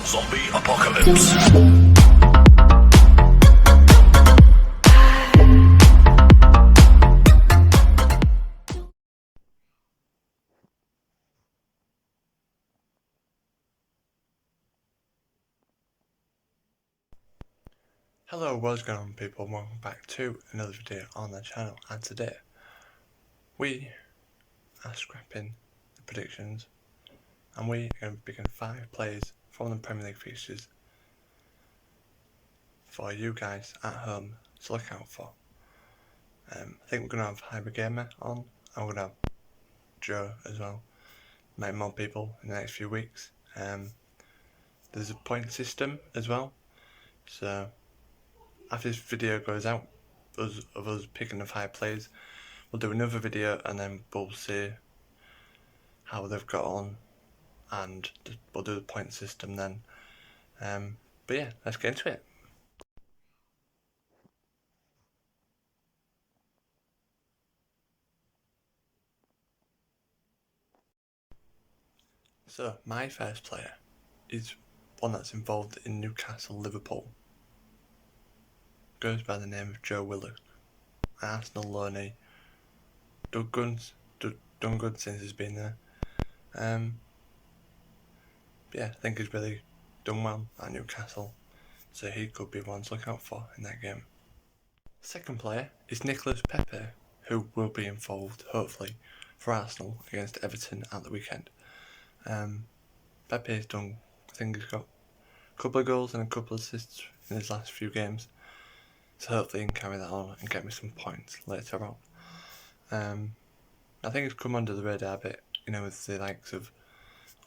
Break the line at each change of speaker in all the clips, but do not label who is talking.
Zombie apocalypse.
Hello, what's going on people, welcome back to another video on the channel, and today we are scrapping the predictions and we are going to be picking 5 players from the Premier League fixtures for you guys at home to look out for. I think we're going to have Highbury Gamer on, and we're going to have Joe as well, maybe more people in the next few weeks. There's a point system as well, so after this video goes out, of us picking the 5 players, we'll do another video and then we'll see how they've got on, and we'll do the point system then. But yeah, let's get into it. So my first player is one that's involved in Newcastle Liverpool. Goes by the name of Joe Willock, Arsenal loanee. Done good since he's been there. Yeah, I think he's really done well at Newcastle, so he could be one to look out for in that game. Second player is Nicolas Pepe, who will be involved, hopefully, for Arsenal against Everton at the weekend. Pepe's done, I think he's got a couple of goals and a couple of assists in his last few games, so hopefully he can carry that on and get me some points later on. I think he's come under the radar a bit, you know, with the likes of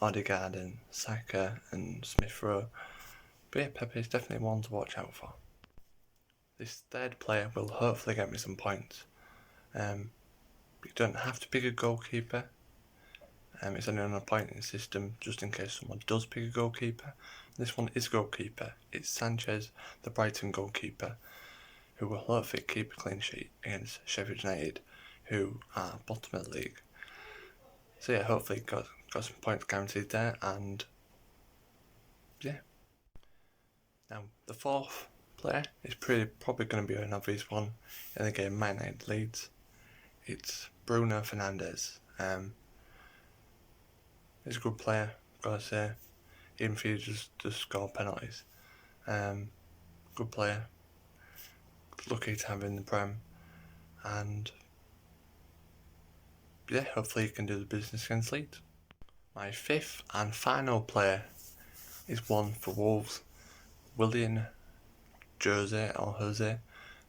Odegaard and Saka and Smith Rowe, but yeah, Pepe is definitely one to watch out for. This third player will hopefully get me some points. You don't have to pick a goalkeeper. It's only on a pointing system just in case someone does pick a goalkeeper. This one is goalkeeper. It's Sanchez, the Brighton goalkeeper, who will hopefully keep a clean sheet against Sheffield United, who are bottom of the league. So yeah, hopefully got some points guaranteed there, and yeah. Now the fourth player is probably going to be an obvious one in the game Man United Leeds. It's Bruno Fernandes. He's a good player, gotta say, even if he just score penalties. Good player, lucky to have in the Prem, and yeah, hopefully he can do the business against Leeds. My fifth and final player is one for Wolves, Willian Jose,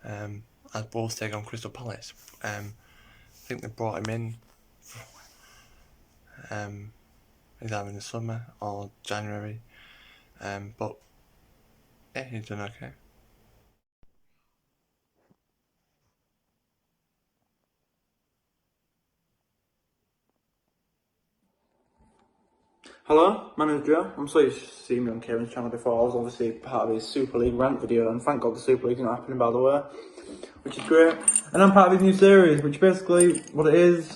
as Wolves take on Crystal Palace. I think they brought him in he's either in the summer or January, but yeah, he's done okay.
Hello, my name's Joe. I'm sorry you've seen me on Kieran's channel before. I was obviously part of his Super League rant video, and thank God the Super League's not happening, by the way, which is great. And I'm part of his new series, which basically what it is,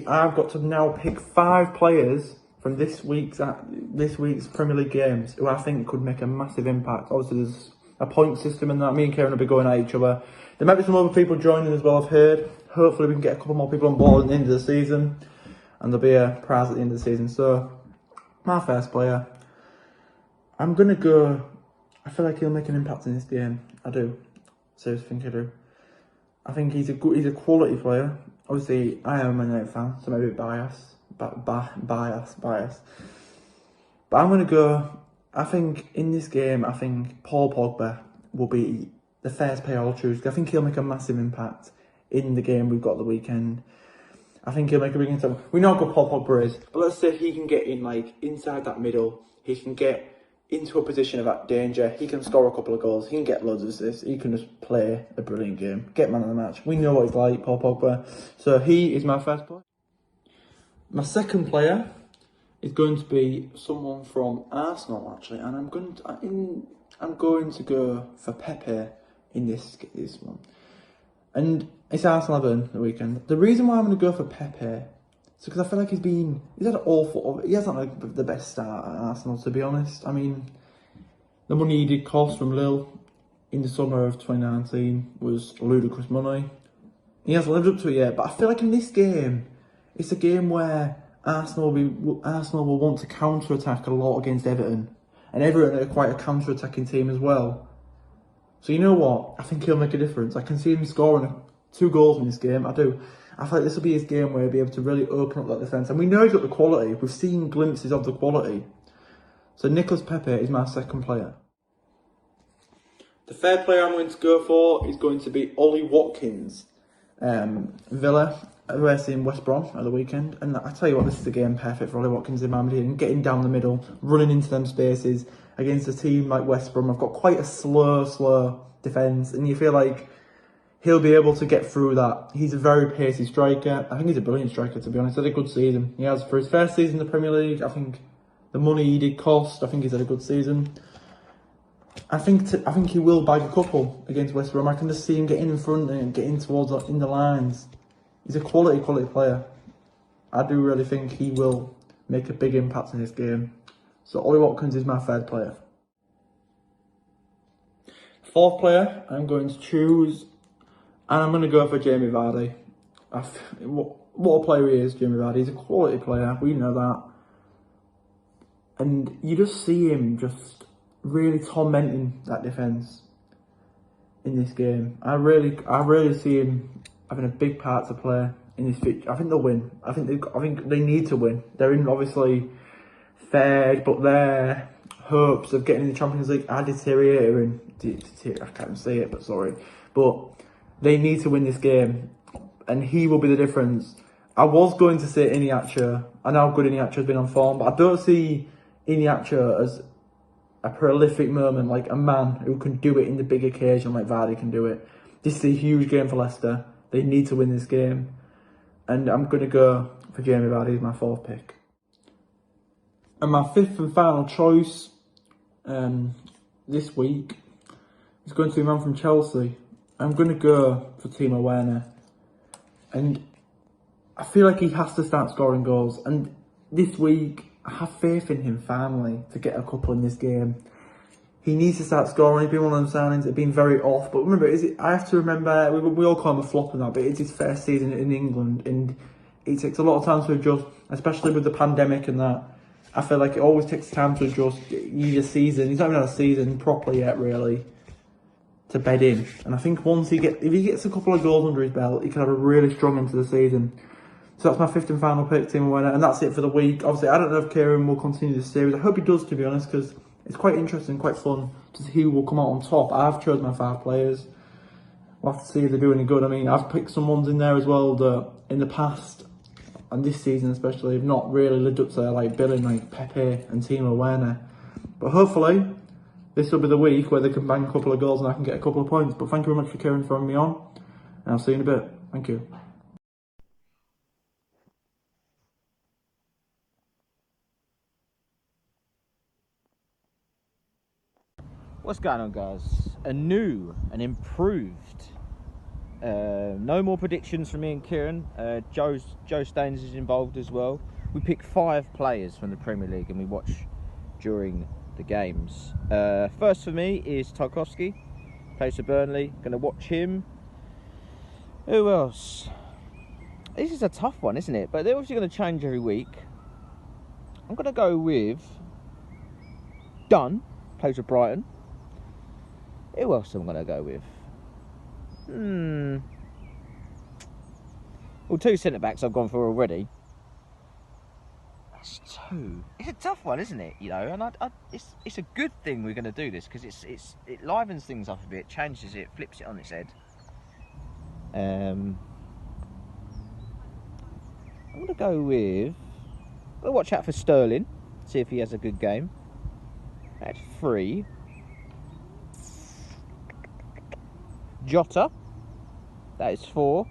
I've got to now pick 5 players from this week's Premier League games who I think could make a massive impact. Obviously there's a point system in that. Me and Kieran will be going at each other. There might be some other people joining as well, I've heard. Hopefully we can get a couple more people on board at the end of the season, and there'll be a prize at the end of the season. So my first player, I'm going to go, I feel like he'll make an impact in this game. I do. Seriously think I do. I think he's a quality player. Obviously, I am a Man United fan, so maybe bias. But I'm going to go, I think in this game, I think Paul Pogba will be the first player I'll choose. I think he'll make a massive impact in the game we've got the weekend. I think he'll make a big impact. We know how good Paul Pogba is, but let's say he can get in, like, inside that middle. He can get into a position of that danger. He can score a couple of goals. He can get loads of assists. He can just play a brilliant game. Get man of the match. We know what he's like, Paul Pogba. So he is my first player. My second player is going to be someone from Arsenal, actually, and I'm going to go for Pepe in this one. And it's Arsenal Everton the weekend. The reason why I'm going to go for Pepe So, because I feel like he's had an awful, he hasn't had the best start at Arsenal, to be honest. I mean, the money he did cost from Lille in the summer of 2019 was ludicrous money. He hasn't lived up to it yet, but I feel like in this game, it's a game where Arsenal will want to counter-attack a lot against Everton. And Everton are quite a counter-attacking team as well. So you know what? I think he'll make a difference. I can see him scoring 2 goals in this game. I do. I feel like this will be his game where he'll be able to really open up that defence. And we know he's got the quality. We've seen glimpses of the quality. So Nicolas Pepe is my second player. The third player I'm going to go for is going to be Ollie Watkins. Villa versus West Brom at the weekend, and I tell you what, this is a game perfect for Ollie Watkins in my opinion. Getting down the middle, running into them spaces against a team like West Brom. I've got quite a slow defence, and you feel like he'll be able to get through that. He's a very pacey striker. I think he's a brilliant striker, to be honest. He had a good season. He has for his first season in the Premier League. I think the money he did cost. I think he's had a good season. I think he will bag a couple against West Brom. I can just see him getting in front and getting towards in the lines. He's a quality player. I do really think he will make a big impact in this game. So Ollie Watkins is my third player. Fourth player I'm going to choose, and I'm going to go for Jamie Vardy. What a player he is, Jamie Vardy. He's a quality player. We know that. And you just see him just really tormenting that defence in this game. I really see him having a big part to play in this fixture. I think they'll win. I think they need to win. They're in obviously third, but their hopes of getting in the Champions League are deteriorating. I can't say it, but sorry. But they need to win this game, and he will be the difference. I was going to say Iniacho. I know how good Iniacho has been on form, but I don't see Iniacho as a prolific moment, like a man who can do it in the big occasion like Vardy can do it. This is a huge game for Leicester. They need to win this game. And I'm going to go for Jamie Vardy as my fourth pick. And my fifth and final choice this week is going to be a man from Chelsea. I'm going to go for Timo Werner. And I feel like he has to start scoring goals. And this week, I have faith in him finally to get a couple in this game. He needs to start scoring. He's been one of them signings that have been very off. But remember, I have to remember, we all call him a flop and that, but it's his first season in England. And it takes a lot of time to adjust, especially with the pandemic and that. I feel like it always takes time to adjust. You need a season. He's not even had a season properly yet, really, to bed in. And I think if he gets a couple of goals under his belt, he can have a really strong end to the season. So that's my fifth and final pick, Timo Werner, and that's it for the week. Obviously, I don't know if Kieran will continue this series. I hope he does, to be honest, because it's quite interesting, quite fun to see who will come out on top. I've chosen my 5 players. We'll have to see if they do any good. I mean, I've picked some ones in there as well that in the past, and this season especially, have not really lived up to their billing, like Pepe and Timo Werner. But hopefully, this will be the week where they can bang a couple of goals and I can get a couple of points. But thank you very much for Kieran for having me on, and I'll see you in a bit. Thank you.
What's going on, guys? A new and improved. No more predictions from me and Kieran. Joe Staines is involved as well. We pick 5 players from the Premier League and we watch during the games. First for me is Tarkowski, plays for Burnley. Going to watch him. Who else? This is a tough one, isn't it? But they're obviously going to change every week. I'm going to go with Dunn, plays for Brighton. Who else am I going to go with? Well, 2 centre-backs I've gone for already. That's 2. It's a tough one, isn't it? You know, and it's a good thing we're going to do this, because it livens things up a bit, changes it, flips it on its head. I'm going to go with... I'll watch out for Sterling, see if he has a good game. That's 3. Jota, that is 4.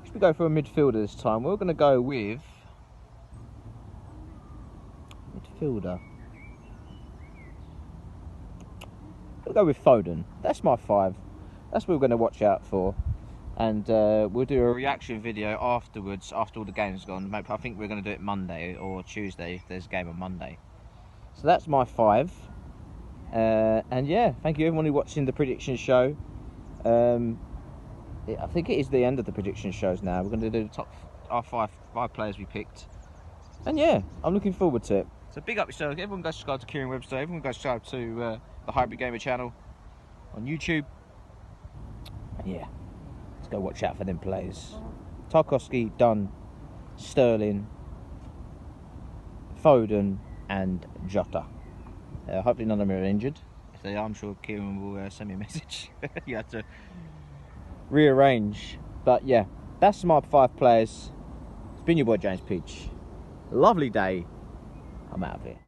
Should we go for a midfielder this time? We're going to go with midfielder. We'll go with Foden. That's my 5. That's what we're going to watch out for. and we'll do a reaction video afterwards, after all the games are gone. I think we're going to do it Monday or Tuesday if there's a game on Monday. So that's my 5. And yeah, thank you everyone who's watching the prediction show. I think it is the end of the prediction shows now. We're going to do the top our five players we picked. And yeah, I'm looking forward to it. So big up yourself. Everyone go subscribe to Kieran Webster. Everyone go subscribe to the Highbury Gamer channel on YouTube. And yeah, let's go watch out for them players. Tarkowski, Dunn, Sterling, Foden and Jota. Hopefully none of them are injured. If they are, I'm sure Kieran will send me a message. You have to rearrange. But yeah, that's my 5 players. It's been your boy James Peach. Lovely day. I'm out of here.